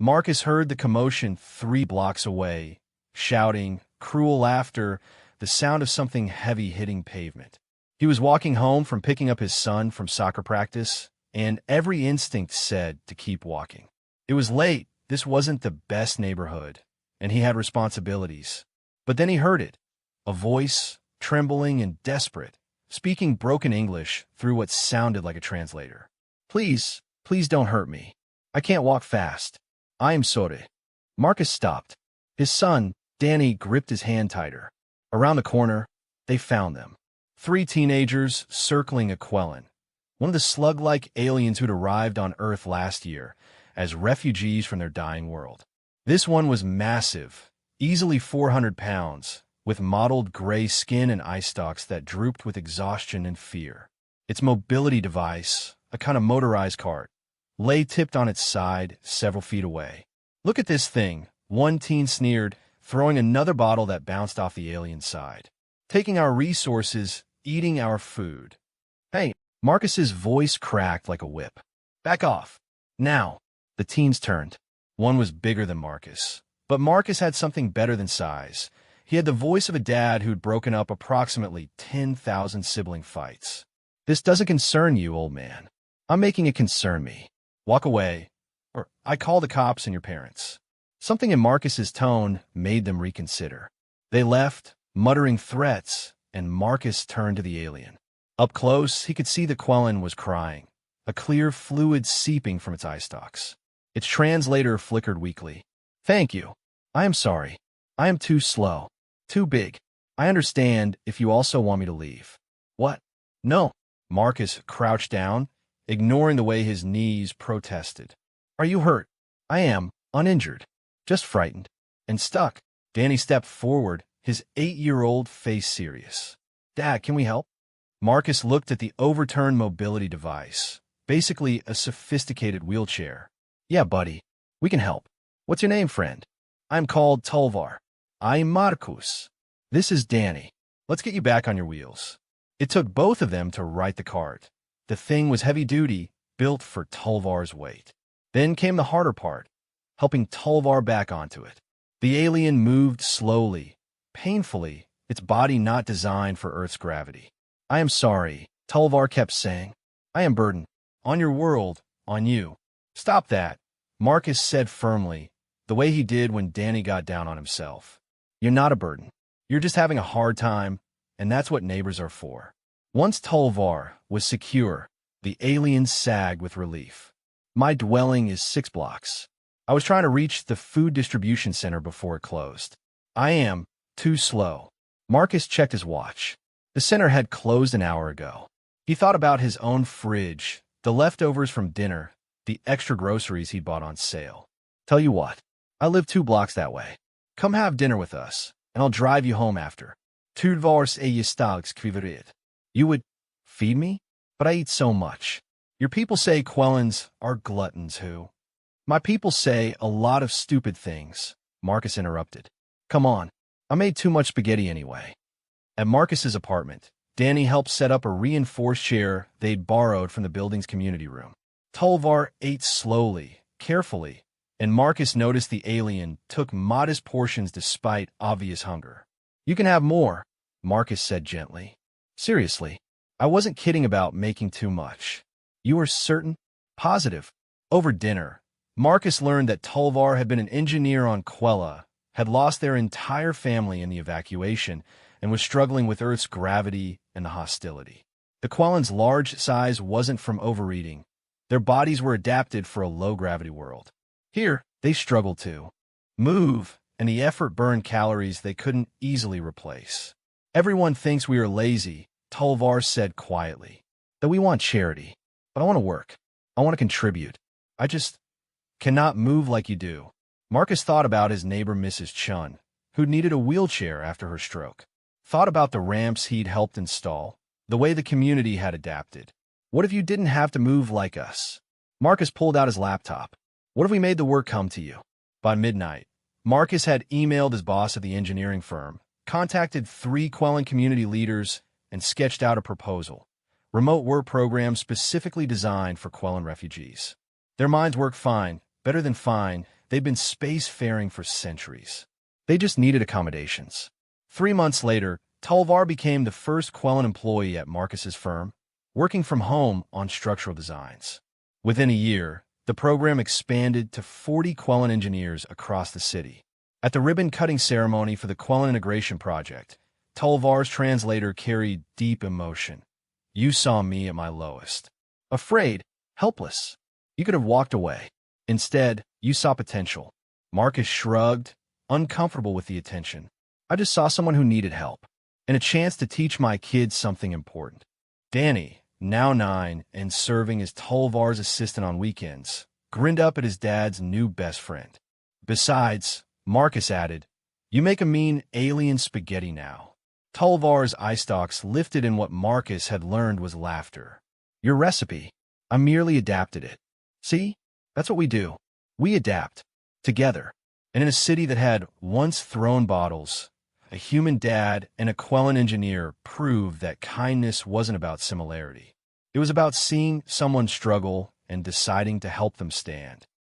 Marcus heard the commotion 3 blocks away, shouting, cruel laughter, the sound of something heavy hitting pavement. He was walking home from picking up his son from soccer practice, and every instinct said to keep walking. It was late, this wasn't the best neighborhood, and he had responsibilities. But then he heard it, a voice, trembling and desperate, speaking broken English through what sounded like a translator. Please, please don't hurt me. I can't walk fast. I am sorry. Marcus stopped. His son, Danny, gripped his hand tighter. Around the corner, they found them. 3 teenagers circling a Quellan, one of the slug-like aliens who'd arrived on Earth last year as refugees from their dying world. This one was massive, easily 400 pounds, with mottled gray skin and eye stalks that drooped with exhaustion and fear. Its mobility device, a kind of motorized cart, lay tipped on its side several feet away. Look at this thing, one teen sneered, throwing another bottle that bounced off the alien's side. Taking our resources, eating our food. Hey, Marcus's voice cracked like a whip. Back off. Now. The teens turned. One was bigger than Marcus. But Marcus had something better than size. He had the voice of a dad who'd broken up approximately 10,000 sibling fights. This doesn't concern you, old man. I'm making it concern me. Walk away, or I call the cops and your parents. Something in Marcus's tone made them reconsider. They left, muttering threats, and Marcus turned to the alien. Up close, he could see the Quellan was crying, a clear fluid seeping from its eye stalks. Its translator flickered weakly. Thank you. I am sorry. I am too slow. Too big. I understand if you also want me to leave. What? No. Marcus crouched down, ignoring the way his knees protested. Are you hurt? I am, uninjured. Just frightened. And stuck. Danny stepped forward, his 8-year-old face serious. Dad, can we help? Marcus looked at the overturned mobility device, basically a sophisticated wheelchair. Yeah, buddy. We can help. What's your name, friend? I'm called Tulvar. I'm Marcus. This is Danny. Let's get you back on your wheels. It took both of them to right the cart. The thing was heavy-duty, built for Tulvar's weight. Then came the harder part, helping Tulvar back onto it. The alien moved slowly, painfully, its body not designed for Earth's gravity. I am sorry, Tulvar kept saying. I am burdened. On your world, on you. Stop that, Marcus said firmly, the way he did when Danny got down on himself. You're not a burden. You're just having a hard time, and that's what neighbors are for. Once Tulvar was secure, the alien sagged with relief. My dwelling is 6 blocks. I was trying to reach the food distribution center before it closed. I am too slow. Marcus checked his watch. The center had closed an hour ago. He thought about his own fridge, the leftovers from dinner, the extra groceries he'd bought on sale. Tell you what, I live 2 blocks that way. Come have dinner with us, and I'll drive you home after. Tudvars skviverit. You would feed me? But I eat so much. Your people say Quellans are gluttons who... My people say a lot of stupid things, Marcus interrupted. Come on, I made too much spaghetti anyway. At Marcus's apartment, Danny helped set up a reinforced chair they'd borrowed from the building's community room. Tulvar ate slowly, carefully, and Marcus noticed the alien took modest portions despite obvious hunger. You can have more, Marcus said gently. Seriously, I wasn't kidding about making too much. You are certain? Positive. Over dinner, Marcus learned that Tulvar had been an engineer on Quella, had lost their entire family in the evacuation, and was struggling with Earth's gravity and the hostility. The Quellans' large size wasn't from overeating. Their bodies were adapted for a low-gravity world. Here, they struggled to move, and the effort burned calories they couldn't easily replace. Everyone thinks we are lazy, Tulvar said quietly. That we want charity. But I want to work. I want to contribute. I just cannot move like you do. Marcus thought about his neighbor Mrs. Chun, who needed a wheelchair after her stroke. Thought about the ramps he'd helped install, the way the community had adapted. What if you didn't have to move like us? Marcus pulled out his laptop. What if we made the work come to you? By midnight, Marcus had emailed his boss at the engineering firm, contacted 3 Quellan community leaders, and sketched out a proposal. Remote work program specifically designed for Quellan refugees. Their minds worked fine, Better than fine, they've been spacefaring for centuries. They just needed accommodations. 3 months later, Tulvar became the first Quellen employee at Marcus's firm, working from home on structural designs. Within a year, the program expanded to 40 Quellen engineers across the city. At the ribbon-cutting ceremony for the Quellen integration project, Tulvar's translator carried deep emotion. "You saw me at my lowest. Afraid, helpless. You could have walked away. Instead, you saw potential." Marcus shrugged, uncomfortable with the attention. "I just saw someone who needed help, and a chance to teach my kids something important." Danny, now 9 and serving as Tulvar's assistant on weekends, grinned up at his dad's new best friend. "Besides," Marcus added, "you make a mean alien spaghetti now." Tulvar's eye stalks lifted, and what Marcus had learned was laughter. "Your recipe. I merely adapted it. See? That's what we do. We adapt. Together." And in a city that had once thrown bottles, a human dad and a Quellen engineer proved that kindness wasn't about similarity. It was about seeing someone struggle and deciding to help them stand.